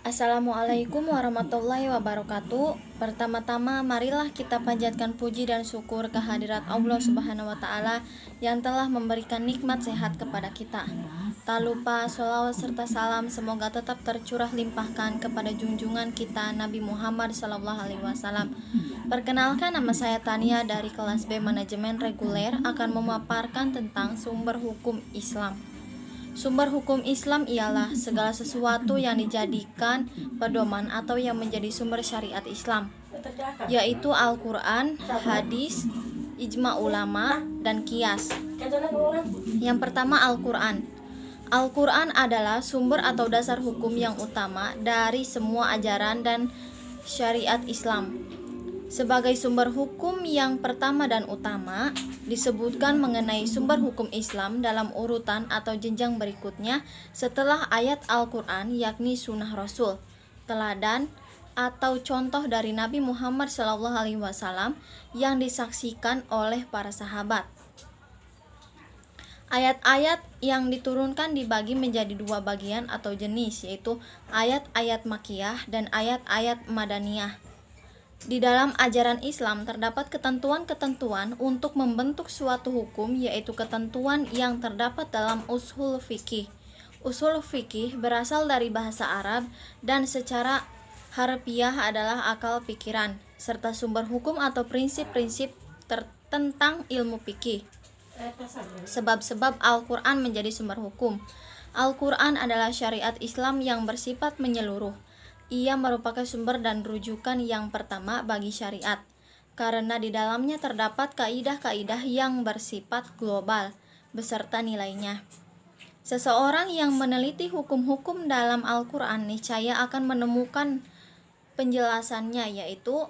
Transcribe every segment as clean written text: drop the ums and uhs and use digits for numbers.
Assalamualaikum warahmatullahi wabarakatuh. Pertama-tama marilah kita panjatkan puji dan syukur kehadirat Allah Subhanahu wa taala yang telah memberikan nikmat sehat kepada kita. Tak lupa sholawat serta salam semoga tetap tercurah limpahkan kepada junjungan kita Nabi Muhammad SAW. Perkenalkan, nama saya Tania dari kelas B Manajemen Reguler akan memaparkan tentang sumber hukum Islam. Sumber hukum Islam ialah segala sesuatu yang dijadikan pedoman atau yang menjadi sumber syariat Islam, yaitu Al-Quran, hadis, ijma ulama, dan qiyas. Yang pertama, Al-Quran. Al-Quran adalah sumber atau dasar hukum yang utama dari semua ajaran dan syariat Islam. Sebagai sumber hukum yang pertama dan utama, disebutkan mengenai sumber hukum Islam dalam urutan atau jenjang berikutnya setelah ayat Al-Quran, yakni sunnah Rasul, teladan atau contoh dari Nabi Muhammad SAW yang disaksikan oleh para sahabat. Ayat-ayat yang diturunkan dibagi menjadi dua bagian atau jenis, yaitu ayat-ayat Makkiyah dan ayat-ayat Madaniyah. Di dalam ajaran Islam terdapat ketentuan-ketentuan untuk membentuk suatu hukum, yaitu ketentuan yang terdapat dalam ushul fikih. Ushul fikih berasal dari bahasa Arab dan secara harfiah adalah akal pikiran, serta sumber hukum atau prinsip-prinsip tentang ilmu fikih. Sebab-sebab Al-Quran menjadi sumber hukum. Al-Quran adalah syariat Islam yang bersifat menyeluruh. Ia merupakan sumber dan rujukan yang pertama bagi syariat, karena di dalamnya terdapat kaidah-kaidah yang bersifat global, beserta nilainya. Seseorang yang meneliti hukum-hukum dalam Al-Quran niscaya akan menemukan penjelasannya, yaitu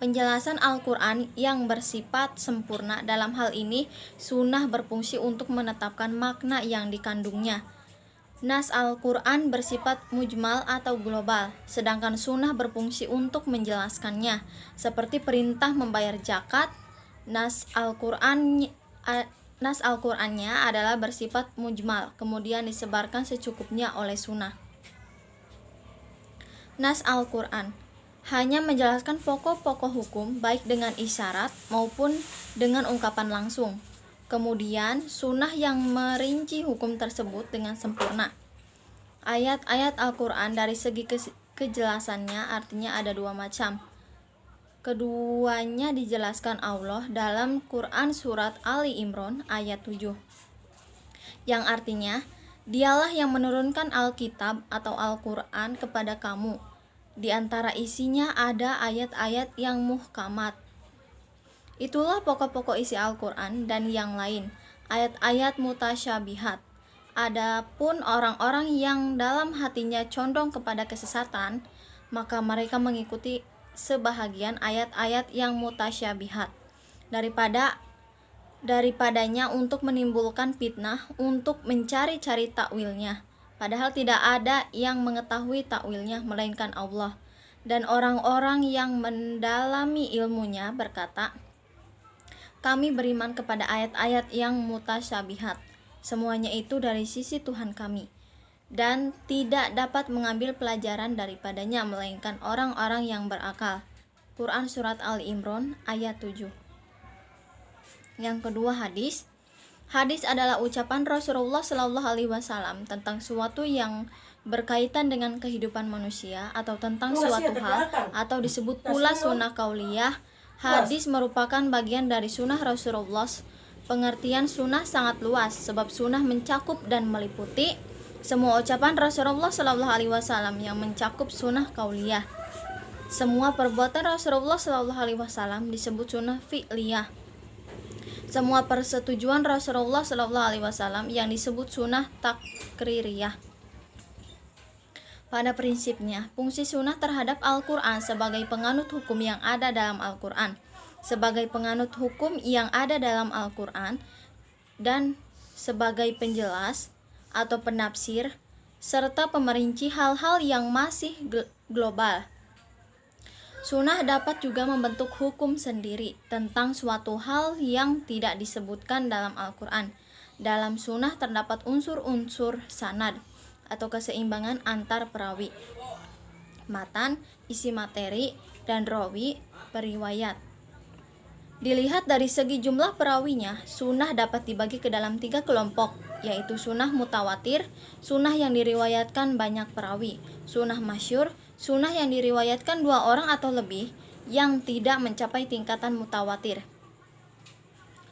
penjelasan Al-Quran yang bersifat sempurna. Dalam hal ini, sunnah berfungsi untuk menetapkan makna yang dikandungnya. Nas Al-Quran bersifat mujmal atau global, sedangkan sunnah berfungsi untuk menjelaskannya, seperti perintah membayar zakat. Nas Al-Qurannya adalah bersifat mujmal, kemudian disebarkan secukupnya oleh sunnah. Nas Al-Quran hanya menjelaskan pokok-pokok hukum, baik dengan isyarat maupun dengan ungkapan langsung. Kemudian sunnah yang merinci hukum tersebut dengan sempurna. Ayat-ayat Al-Quran dari segi kejelasannya artinya ada dua macam. Keduanya dijelaskan Allah dalam Quran surat Ali Imran ayat 7, yang artinya, Dialah yang menurunkan Alkitab atau Al-Quran kepada kamu. Di antara isinya ada ayat-ayat yang muhkamat. Itulah pokok-pokok isi Al-Quran dan yang lain, ayat-ayat mutasyabihat. Adapun orang-orang yang dalam hatinya condong kepada kesesatan, maka mereka mengikuti sebahagian ayat-ayat yang mutasyabihat daripadanya untuk menimbulkan fitnah, untuk mencari-cari takwilnya. Padahal tidak ada yang mengetahui takwilnya melainkan Allah. Dan orang-orang yang mendalami ilmunya berkata, kami beriman kepada ayat-ayat yang mutasyabihat. Semuanya itu dari sisi Tuhan kami, dan tidak dapat mengambil pelajaran daripadanya melainkan orang-orang yang berakal. Quran surat Ali Imran ayat 7. Yang kedua, hadis. Hadis adalah ucapan Rasulullah SAW tentang suatu yang berkaitan dengan kehidupan manusia atau tentang suatu hal, atau disebut pula sunnah qauliyah. Hadis merupakan bagian dari sunnah Rasulullah. Pengertian sunnah sangat luas, sebab sunnah mencakup dan meliputi semua ucapan Rasulullah SAW yang mencakup sunnah qauliyah. Semua perbuatan Rasulullah SAW disebut sunnah fi'liyah. Semua persetujuan Rasulullah SAW yang disebut sunnah takririyah. Pada prinsipnya, fungsi sunnah terhadap Al-Quran sebagai penganut hukum yang ada dalam Al-Quran, dan sebagai penjelas atau penafsir, serta pemerinci hal-hal yang masih global. Sunnah dapat juga membentuk hukum sendiri tentang suatu hal yang tidak disebutkan dalam Al-Quran. Dalam sunnah terdapat unsur-unsur sanad atau keseimbangan antar perawi. Matan, isi materi, dan rawi, periwayat. Dilihat dari segi jumlah perawinya, sunnah dapat dibagi ke dalam 3 kelompok, yaitu sunnah mutawatir, sunnah yang diriwayatkan banyak perawi, sunnah masyhur, sunnah yang diriwayatkan 2 orang atau lebih yang tidak mencapai tingkatan mutawatir.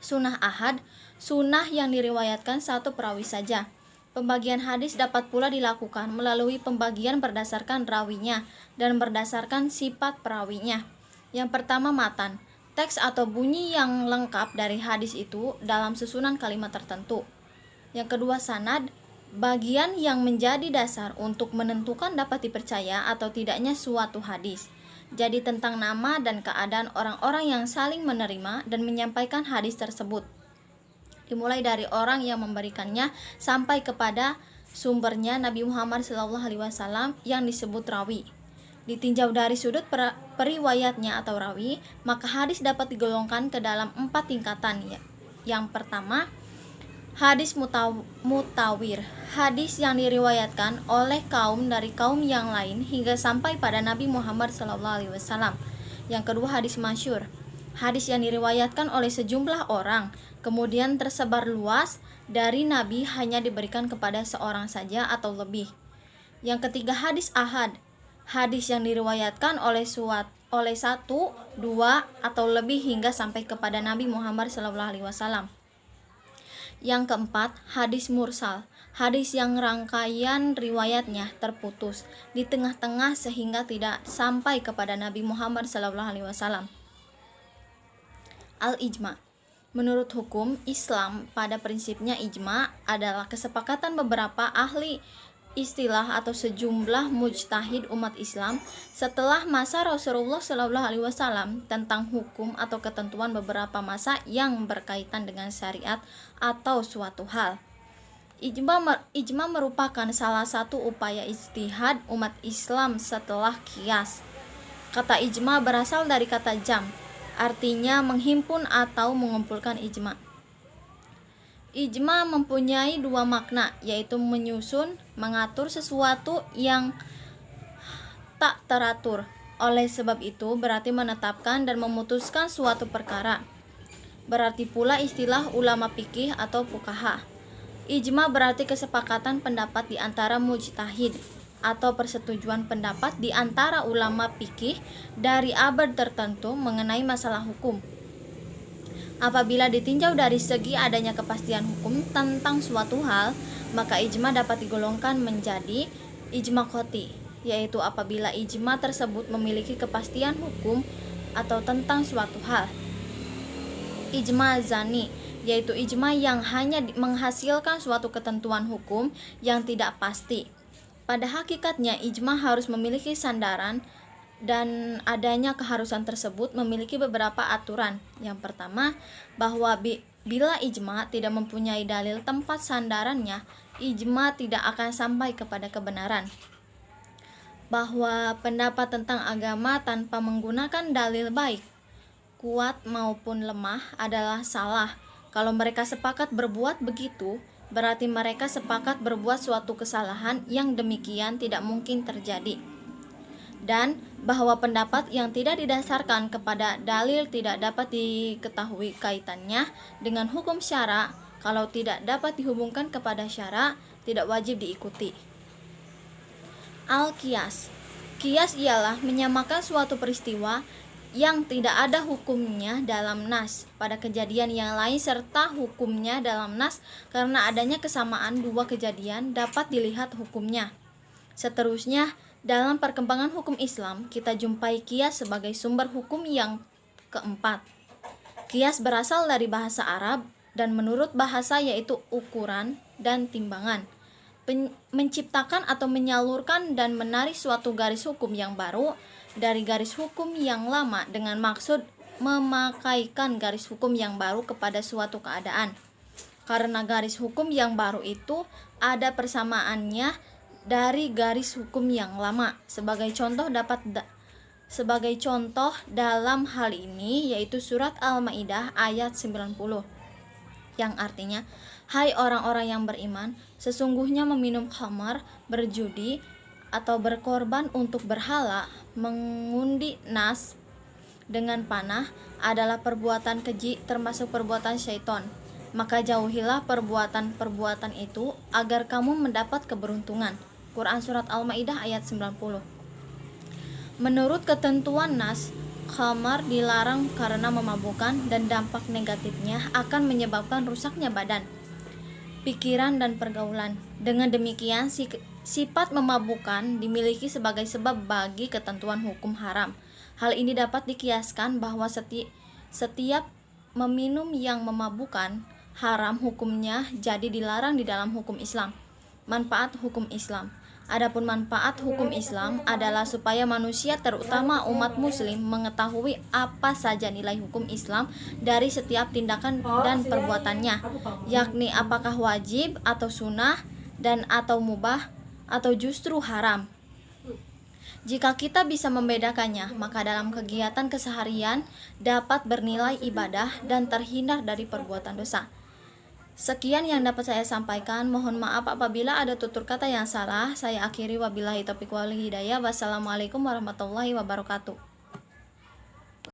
Sunnah ahad, sunnah yang diriwayatkan 1 perawi saja. Pembagian hadis dapat pula dilakukan melalui pembagian berdasarkan rawinya dan berdasarkan sifat perawinya. Yang pertama matan, teks atau bunyi yang lengkap dari hadis itu dalam susunan kalimat tertentu. Yang kedua sanad, bagian yang menjadi dasar untuk menentukan dapat dipercaya atau tidaknya suatu hadis. Jadi tentang nama dan keadaan orang-orang yang saling menerima dan menyampaikan hadis tersebut. Dimulai dari orang yang memberikannya sampai kepada sumbernya Nabi Muhammad SAW yang disebut rawi. Ditinjau dari sudut periwayatnya atau rawi, maka hadis dapat digolongkan ke dalam 4 tingkatan. Yang pertama, hadis mutawir, hadis yang diriwayatkan oleh kaum dari kaum yang lain hingga sampai pada Nabi Muhammad SAW. Yang kedua, hadis masyhur, hadis yang diriwayatkan oleh sejumlah orang, kemudian tersebar luas dari Nabi hanya diberikan kepada seorang saja atau lebih. Yang ketiga, hadis ahad, hadis yang diriwayatkan oleh 1, 2 atau lebih hingga sampai kepada Nabi Muhammad SAW. Yang keempat, hadis mursal, hadis yang rangkaian riwayatnya terputus di tengah-tengah sehingga tidak sampai kepada Nabi Muhammad SAW. Al-ijma. Menurut hukum Islam, pada prinsipnya ijma adalah kesepakatan beberapa ahli istilah atau sejumlah mujtahid umat Islam setelah masa Rasulullah SAW tentang hukum atau ketentuan beberapa masa yang berkaitan dengan syariat atau suatu hal. Ijma merupakan salah satu upaya ijtihad umat Islam setelah qiyas. Kata ijma berasal dari kata jam, artinya menghimpun atau mengumpulkan ijma. Ijma mempunyai 2 makna, yaitu menyusun, mengatur sesuatu yang tak teratur. Oleh sebab itu, berarti menetapkan dan memutuskan suatu perkara. Berarti pula istilah ulama fikih atau fuqaha. Ijma berarti kesepakatan pendapat di antara mujtahid atau persetujuan pendapat di antara ulama fikih dari abad tertentu mengenai masalah hukum. Apabila ditinjau dari segi adanya kepastian hukum tentang suatu hal, maka ijma dapat digolongkan menjadi ijma qati, yaitu apabila ijma tersebut memiliki kepastian hukum atau tentang suatu hal. Ijma zani, yaitu ijma yang hanya menghasilkan suatu ketentuan hukum yang tidak pasti. Pada hakikatnya ijma harus memiliki sandaran dan adanya keharusan tersebut memiliki beberapa aturan. Yang pertama, bahwa bila ijma tidak mempunyai dalil tempat sandarannya, ijma tidak akan sampai kepada kebenaran. Bahwa pendapat tentang agama tanpa menggunakan dalil baik, kuat maupun lemah adalah salah. Kalau mereka sepakat berbuat begitu, berarti mereka sepakat berbuat suatu kesalahan yang demikian tidak mungkin terjadi. Dan bahwa pendapat yang tidak didasarkan kepada dalil tidak dapat diketahui kaitannya dengan hukum syara. Kalau tidak dapat dihubungkan kepada syara, tidak wajib diikuti. Al-qiyas. Qiyas ialah menyamakan suatu peristiwa yang tidak ada hukumnya dalam nas pada kejadian yang lain serta hukumnya dalam nas karena adanya kesamaan 2 kejadian dapat dilihat hukumnya. Seterusnya, dalam perkembangan hukum Islam, kita jumpai qiyas sebagai sumber hukum yang keempat. Qiyas berasal dari bahasa Arab dan menurut bahasa yaitu ukuran dan timbangan. Menciptakan atau menyalurkan dan menarik suatu garis hukum yang baru dari garis hukum yang lama dengan maksud memakaikan garis hukum yang baru kepada suatu keadaan. Karena garis hukum yang baru itu ada persamaannya dari garis hukum yang lama. Sebagai contoh dalam hal ini yaitu surat Al-Maidah ayat 90. yang artinya, hai orang-orang yang beriman, sesungguhnya meminum khamar, berjudi, atau berkorban untuk berhala, mengundi nas dengan panah adalah perbuatan keji termasuk perbuatan syaitan. Maka jauhilah perbuatan-perbuatan itu agar kamu mendapat keberuntungan. Quran Surat Al-Ma'idah ayat 90. Menurut ketentuan nas, khamar dilarang karena memabukkan dan dampak negatifnya akan menyebabkan rusaknya badan, pikiran, dan pergaulan. Dengan demikian, sifat memabukkan dimiliki sebagai sebab bagi ketentuan hukum haram. Hal ini dapat dikiaskan bahwa setiap meminum yang memabukkan haram hukumnya, jadi dilarang di dalam hukum Islam. Manfaat hukum Islam. Adapun manfaat hukum Islam adalah supaya manusia, terutama umat muslim, mengetahui apa saja nilai hukum Islam dari setiap tindakan dan perbuatannya, yakni apakah wajib atau sunnah, dan atau mubah atau justru haram. Jika kita bisa membedakannya, maka dalam kegiatan keseharian dapat bernilai ibadah dan terhindar dari perbuatan dosa. Sekian yang dapat saya sampaikan. Mohon maaf apabila ada tutur kata yang salah. Saya akhiri, wabillahi taufiq wal hidayah. Wassalamualaikum warahmatullahi wabarakatuh.